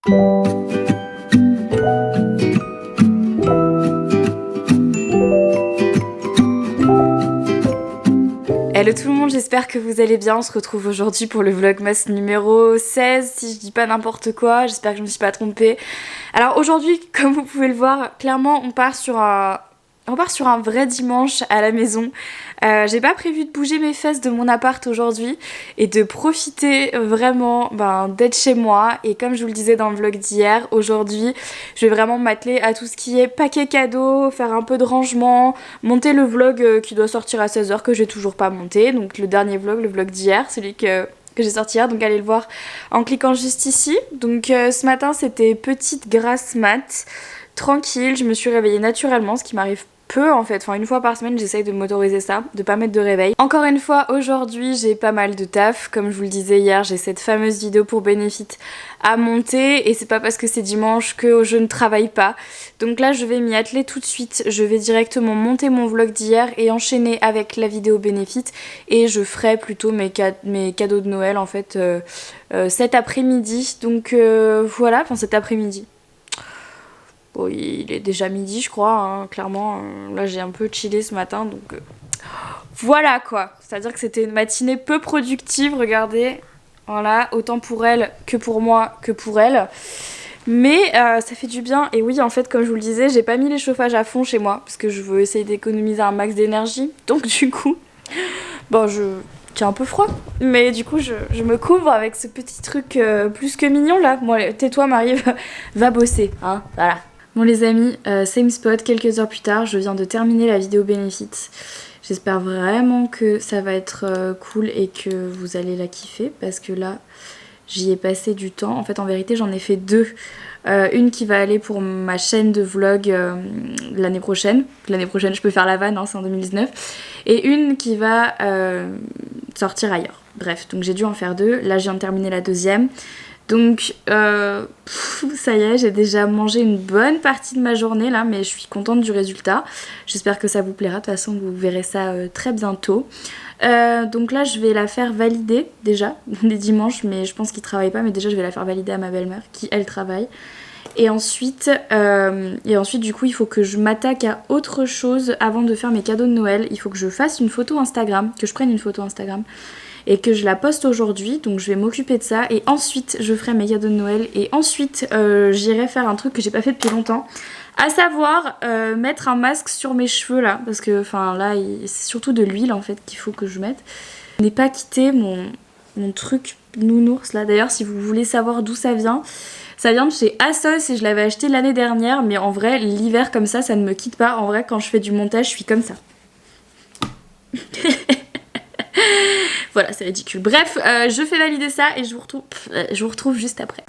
Hello tout le monde, j'espère que vous allez bien. On se retrouve aujourd'hui pour le vlogmas numéro 16, si je dis pas n'importe quoi, j'espère que je me suis pas trompée. Alors aujourd'hui, comme vous pouvez le voir, clairement on part sur un vrai dimanche à la maison. J'ai pas prévu de bouger mes fesses de mon appart aujourd'hui et de profiter vraiment d'être chez moi. Et comme je vous le disais dans le vlog d'hier, aujourd'hui je vais vraiment m'atteler à tout ce qui est paquet cadeaux, faire un peu de rangement, monter le vlog qui doit sortir à 16h que j'ai toujours pas monté. Donc le dernier vlog, le vlog d'hier, celui que j'ai sorti hier, donc allez le voir en cliquant juste ici. Donc ce matin c'était petite grasse mat, tranquille, je me suis réveillée naturellement, ce qui m'arrive peu en fait, enfin une fois par semaine j'essaye de m'autoriser ça, de pas mettre de réveil. Encore une fois aujourd'hui j'ai pas mal de taf, comme je vous le disais hier j'ai cette fameuse vidéo pour Benefit à monter et c'est pas parce que c'est dimanche que je ne travaille pas. Donc là je vais m'y atteler tout de suite, je vais directement monter mon vlog d'hier et enchaîner avec la vidéo Benefit et je ferai plutôt mes cadeaux de Noël en fait cet après-midi. Donc voilà, enfin cet après-midi. Bon, il est déjà midi je crois, hein, clairement, là j'ai un peu chillé ce matin donc voilà quoi. C'est-à-dire que c'était une matinée peu productive, regardez, voilà, autant pour elle que pour moi que pour elle. Mais ça fait du bien et oui en fait comme je vous le disais j'ai pas mis les chauffages à fond chez moi parce que je veux essayer d'économiser un max d'énergie. Donc du coup, bon j'ai un peu froid mais du coup je me couvre avec ce petit truc plus que mignon là. Bon allez, tais-toi Marie, va bosser, hein, voilà. Bon les amis, same spot, quelques heures plus tard, je viens de terminer la vidéo Benefit. J'espère vraiment que ça va être cool et que vous allez la kiffer parce que là, j'y ai passé du temps. En fait, en vérité, j'en ai fait deux. Une qui va aller pour ma chaîne de vlog l'année prochaine. L'année prochaine, je peux faire la vanne, hein, c'est en 2019. Et une qui va sortir ailleurs. Bref, donc j'ai dû en faire deux. Là, je viens de terminer la deuxième. Donc ça y est, j'ai déjà mangé une bonne partie de ma journée là, mais je suis contente du résultat. J'espère que ça vous plaira, de toute façon vous verrez ça très bientôt. Donc là je vais la faire valider déjà, les dimanches, mais je pense qu'ils travaillent pas, mais déjà je vais la faire valider à ma belle-mère qui elle travaille. Et ensuite du coup il faut que je m'attaque à autre chose avant de faire mes cadeaux de Noël. Il faut que je fasse une photo Instagram, que je prenne une photo Instagram et que je la poste aujourd'hui, donc je vais m'occuper de ça et ensuite je ferai mes cadeaux de Noël et ensuite j'irai faire un truc que j'ai pas fait depuis longtemps, à savoir mettre un masque sur mes cheveux là, parce que enfin là c'est surtout de l'huile en fait qu'il faut que je mette. Je n'ai pas quitté mon truc nounours là, d'ailleurs si vous voulez savoir d'où ça vient de chez ASOS et je l'avais acheté l'année dernière, mais en vrai l'hiver comme ça ne me quitte pas, en vrai quand je fais du montage je suis comme ça. Voilà, c'est ridicule. Bref, je fais valider ça et je vous retrouve juste après.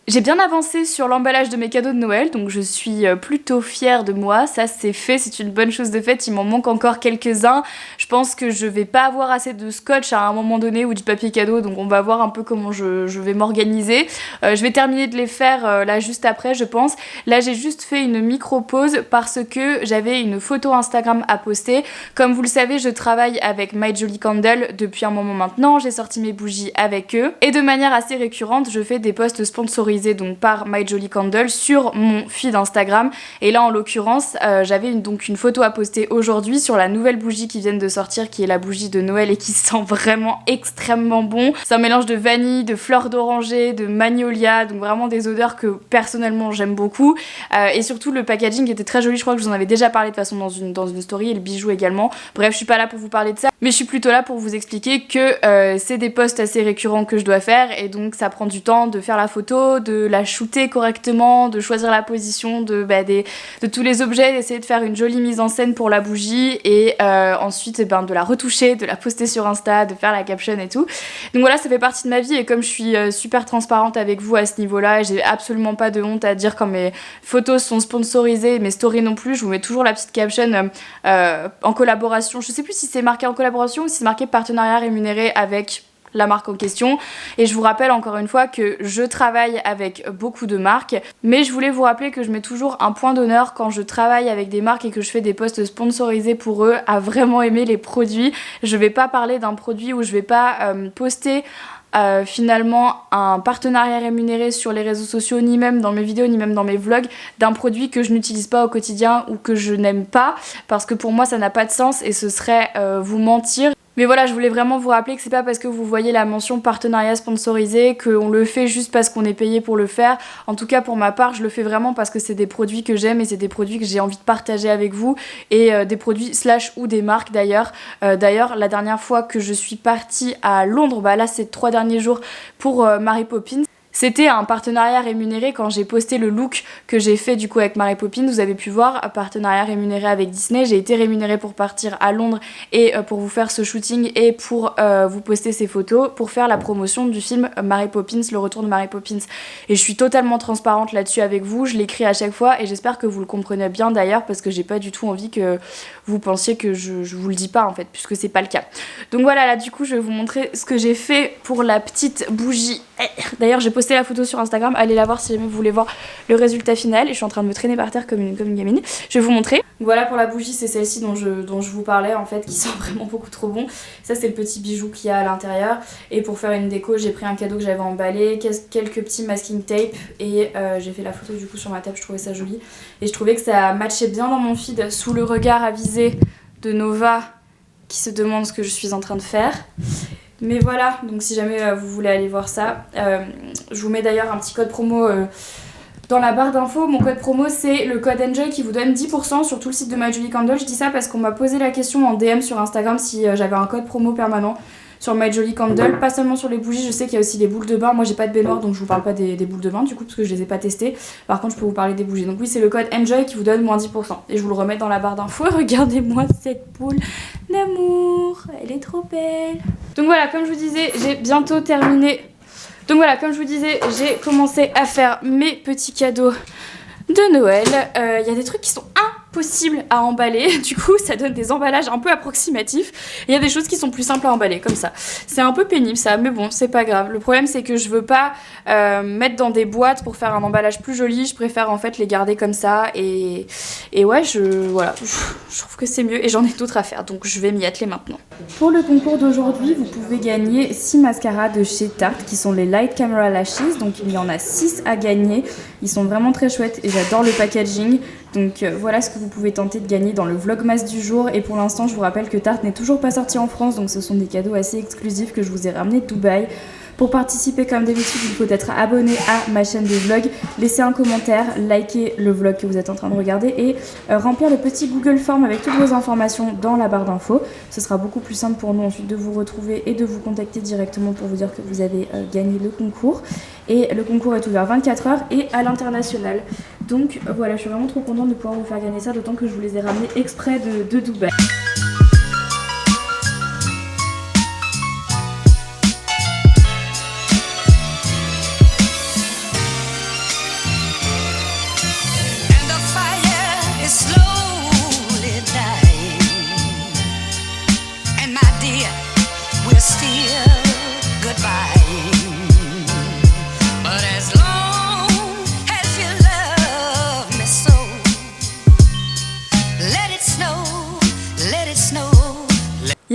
J'ai bien avancé sur l'emballage de mes cadeaux de Noël, donc je suis plutôt fière de moi. Ça c'est fait, c'est une bonne chose de faite. Il m'en manque encore quelques-uns. Je pense que je vais pas avoir assez de scotch à un moment donné ou du papier cadeau, donc on va voir un peu comment je vais m'organiser. Je vais terminer de les faire là juste après je pense. Là j'ai juste fait une micro-pause parce que j'avais une photo Instagram à poster. Comme vous le savez, je travaille avec My Jolly Candle depuis un moment maintenant. J'ai sorti mes bougies avec eux et de manière assez récurrente, je fais des posts sponsorisés sponsorisé donc par My Jolly Candle sur mon feed Instagram. Et là en l'occurrence j'avais donc une photo à poster aujourd'hui sur la nouvelle bougie qui vient de sortir, qui est la bougie de Noël et qui sent vraiment extrêmement bon. C'est un mélange de vanille, de fleurs d'oranger, de magnolia, donc vraiment des odeurs que personnellement j'aime beaucoup. Et surtout le packaging était très joli, je crois que je vous en avais déjà parlé de toute façon dans une story, et le bijou également. Bref, je suis pas là pour vous parler de ça, mais je suis plutôt là pour vous expliquer que c'est des posts assez récurrents que je dois faire, et donc ça prend du temps de faire la photo, de la shooter correctement, de choisir la position de tous les objets, d'essayer de faire une jolie mise en scène pour la bougie, et ensuite de la retoucher, de la poster sur Insta, de faire la caption et tout. Donc voilà, ça fait partie de ma vie, et comme je suis super transparente avec vous à ce niveau-là, j'ai absolument pas de honte à dire quand mes photos sont sponsorisées, mes stories non plus, je vous mets toujours la petite caption en collaboration. Je sais plus si c'est marqué en collaboration ou si c'est marqué partenariat rémunéré avec la marque en question. Et je vous rappelle encore une fois que je travaille avec beaucoup de marques, mais je voulais vous rappeler que je mets toujours un point d'honneur quand je travaille avec des marques et que je fais des posts sponsorisés pour eux à vraiment aimer les produits. Je vais pas parler d'un produit où je vais pas poster finalement un partenariat rémunéré sur les réseaux sociaux, ni même dans mes vidéos, ni même dans mes vlogs, d'un produit que je n'utilise pas au quotidien ou que je n'aime pas, parce que pour moi ça n'a pas de sens et ce serait vous mentir. Mais voilà, je voulais vraiment vous rappeler que c'est pas parce que vous voyez la mention partenariat sponsorisé qu'on le fait juste parce qu'on est payé pour le faire. En tout cas pour ma part, je le fais vraiment parce que c'est des produits que j'aime et c'est des produits que j'ai envie de partager avec vous, et des produits / ou des marques d'ailleurs. D'ailleurs, la dernière fois que je suis partie à Londres, là c'est 3 derniers jours pour Mary Poppins. C'était un partenariat rémunéré quand j'ai posté le look que j'ai fait du coup avec Mary Poppins. Vous avez pu voir, un partenariat rémunéré avec Disney. J'ai été rémunérée pour partir à Londres et pour vous faire ce shooting et pour vous poster ces photos pour faire la promotion du film Mary Poppins, le retour de Mary Poppins. Et je suis totalement transparente là-dessus avec vous, je l'écris à chaque fois et j'espère que vous le comprenez bien d'ailleurs, parce que j'ai pas du tout envie que vous pensiez que je vous le dis pas en fait, puisque c'est pas le cas. Donc voilà, là du coup je vais vous montrer ce que j'ai fait pour la petite bougie. D'ailleurs j'ai posté la photo sur Instagram, allez la voir si jamais vous voulez voir le résultat final. Et je suis en train de me traîner par terre comme une gamine. Je vais vous montrer. Voilà pour la bougie, c'est celle-ci dont je vous parlais en fait, qui sent vraiment beaucoup trop bon. Ça c'est le petit bijou qu'il y a à l'intérieur. Et pour faire une déco, j'ai pris un cadeau que j'avais emballé, quelques petits masking tape, et j'ai fait la photo du coup sur ma table. Je trouvais ça joli et je trouvais que ça matchait bien dans mon feed sous le regard avisé de Nova qui se demande ce que je suis en train de faire. Mais voilà, donc si jamais vous voulez aller voir ça, je vous mets d'ailleurs un petit code promo dans la barre d'infos. Mon code promo c'est le code ENJOY qui vous donne 10% sur tout le site de My Jolly Candle. Je dis ça parce qu'on m'a posé la question en DM sur Instagram si j'avais un code promo permanent sur My Jolly Candle, pas seulement sur les bougies, je sais qu'il y a aussi les boules de bain. Moi j'ai pas de baignoire donc je vous parle pas des boules de bain du coup parce que je les ai pas testées. Par contre je peux vous parler des bougies. Donc oui, c'est le code ENJOY qui vous donne moins 10%. Et je vous le remets dans la barre d'infos. Regardez-moi cette boule d'amour, elle est trop belle. Donc voilà, comme je vous disais, j'ai bientôt terminé. Donc voilà, comme je vous disais, j'ai commencé à faire mes petits cadeaux de Noël. Il y a des trucs qui sont impossibles à emballer, du coup ça donne des emballages un peu approximatifs. Il y a des choses qui sont plus simples à emballer comme ça. C'est un peu pénible ça, mais bon, c'est pas grave. Le problème c'est que je veux pas mettre dans des boîtes pour faire un emballage plus joli. Je préfère en fait les garder comme ça, et ouais, voilà, je trouve que c'est mieux et j'en ai d'autres à faire, donc je vais m'y atteler maintenant. Pour le concours d'aujourd'hui, vous pouvez gagner 6 mascaras de chez Tarte qui sont les Light Camera Lashes. Donc il y en a 6 à gagner. Ils sont vraiment très chouettes et j'adore le packaging. Donc voilà ce que vous pouvez tenter de gagner dans le vlogmas du jour. Et pour l'instant, je vous rappelle que Tarte n'est toujours pas sorti en France, donc ce sont des cadeaux assez exclusifs que je vous ai ramenés de Dubaï. Pour participer, comme d'habitude, il faut être abonné à ma chaîne de vlog, laisser un commentaire, liker le vlog que vous êtes en train de regarder et remplir le petit Google Form avec toutes vos informations dans la barre d'infos. Ce sera beaucoup plus simple pour nous ensuite de vous retrouver et de vous contacter directement pour vous dire que vous avez gagné le concours. Et le concours est ouvert 24 heures et à l'international. Donc voilà, je suis vraiment trop contente de pouvoir vous faire gagner ça, d'autant que je vous les ai ramenés exprès de Dubaï. Let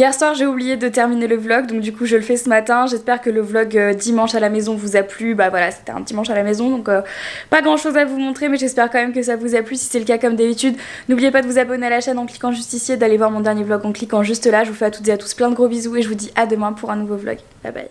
Hier soir j'ai oublié de terminer le vlog, donc du coup je le fais ce matin. J'espère que le vlog dimanche à la maison vous a plu. Bah voilà, c'était un dimanche à la maison, donc pas grand chose à vous montrer, mais j'espère quand même que ça vous a plu. Si c'est le cas, comme d'habitude, n'oubliez pas de vous abonner à la chaîne en cliquant juste ici et d'aller voir mon dernier vlog en cliquant juste là. Je vous fais à toutes et à tous plein de gros bisous et je vous dis à demain pour un nouveau vlog. Bye bye.